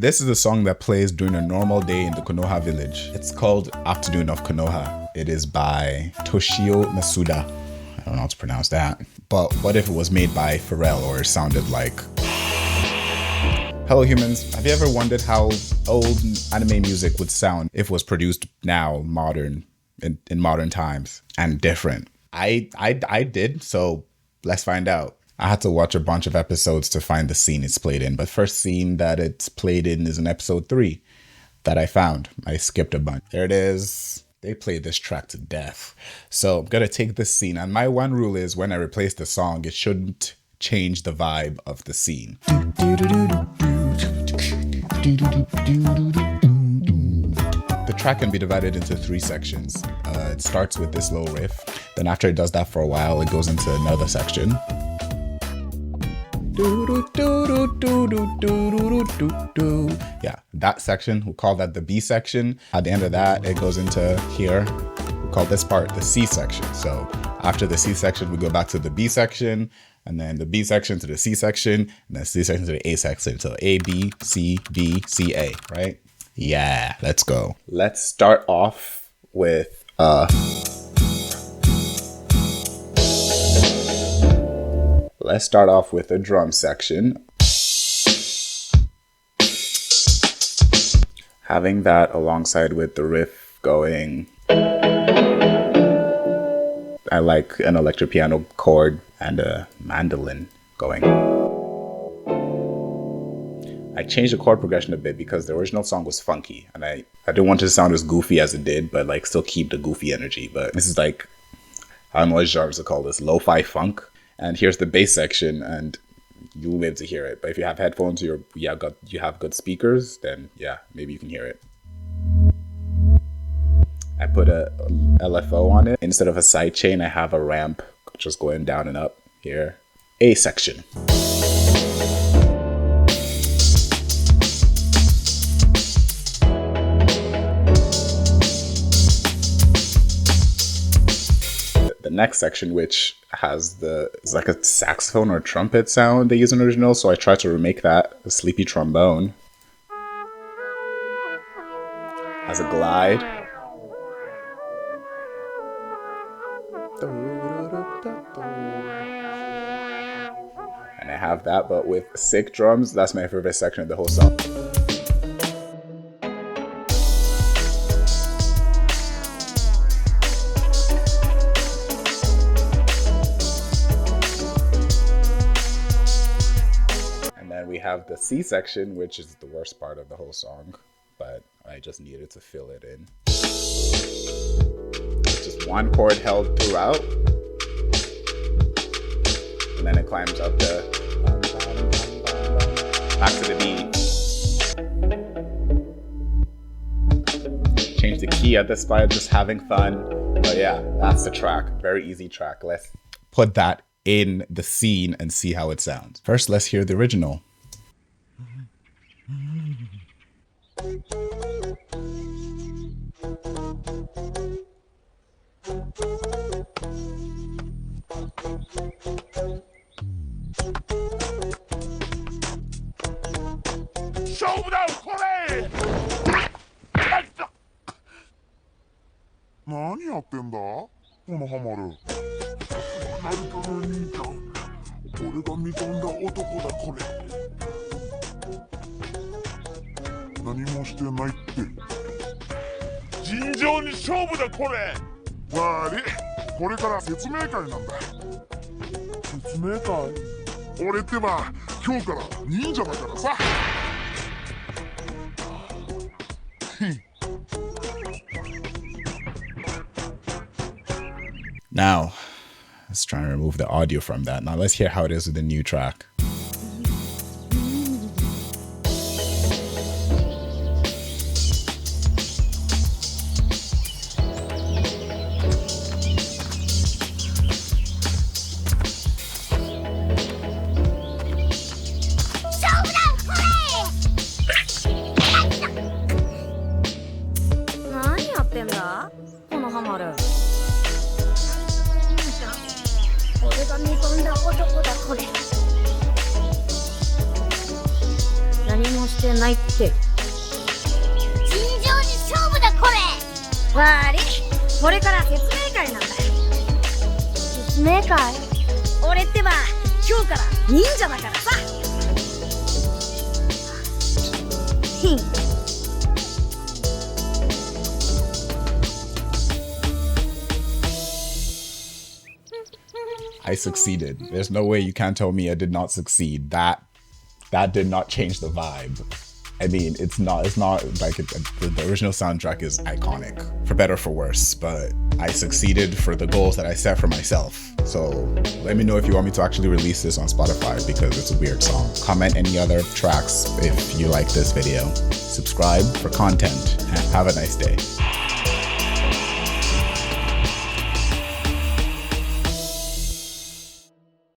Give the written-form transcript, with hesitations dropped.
This is a song that plays during a normal day in the Konoha village. It's called Afternoon of Konoha. It is by Toshio Masuda. I don't know how to pronounce that. But what if it was made by Pharrell or it sounded like... Hello humans, have you ever wondered how old anime music would sound if it was produced now, modern, in modern times, and different? I did, so let's find out. I had to watch a bunch of episodes to find the scene it's played in, but first scene that it's played in is in episode 3 that I found. I skipped a bunch. There it is. They played this track to death. So I'm gonna take this scene, and my one rule is when I replace the song, it shouldn't change the vibe of the scene. The track can be divided into 3 sections. It starts with this low riff. Then after it does that for a while, it goes into another section. Yeah, that section, we'll call that the B section. At the end of that, it goes into here. We'll call this part the C section. So after the C section, we go back to the B section, and then the B section to the C section, and then C section to the A section. So A, B, C, B, C, A, right? Yeah, let's go. Let's start off with a drum section. Having that alongside with the riff going. I like an electric piano chord and a mandolin going. I changed the chord progression a bit because the original song was funky, and I didn't want it to sound as goofy as it did, but like still keep the goofy energy. But this is like, I don't know what genres to call this, lo-fi funk. And here's the bass section, and you'll be able to hear it. But if you have headphones or you have good speakers, then yeah, maybe you can hear it. I put a LFO on it. Instead of a side chain, I have a ramp just going down and up here. A section. The next section, which has it's like a saxophone or trumpet sound they use in the original, so I tried to remake that, a sleepy trombone. Has a glide. And I have that, but with sick drums. That's my favorite section of the whole song. We have the C section, which is the worst part of the whole song, but I just needed to fill it in. It's just one chord held throughout, and then it climbs up back to the B. Change the key at this spot, just having fun. But yeah, that's the track. Very easy track. Let's put that in the scene and see how it sounds. First, let's hear the original. Now, let's try and remove the audio from that. Now let's hear how it is with the new track. してないって。尋常に勝負だこれ。悪い、これから説明会なんだ。説明会？俺ってば今日から忍者だからさ。ひん。I succeeded. There's no way you can't tell me I did not succeed. That did not change the vibe. I mean, it's not like the original soundtrack is iconic, for better or for worse, but I succeeded for the goals that I set for myself. So let me know if you want me to actually release this on Spotify because it's a weird song. Comment any other tracks if you like this video. Subscribe for content and have a nice day.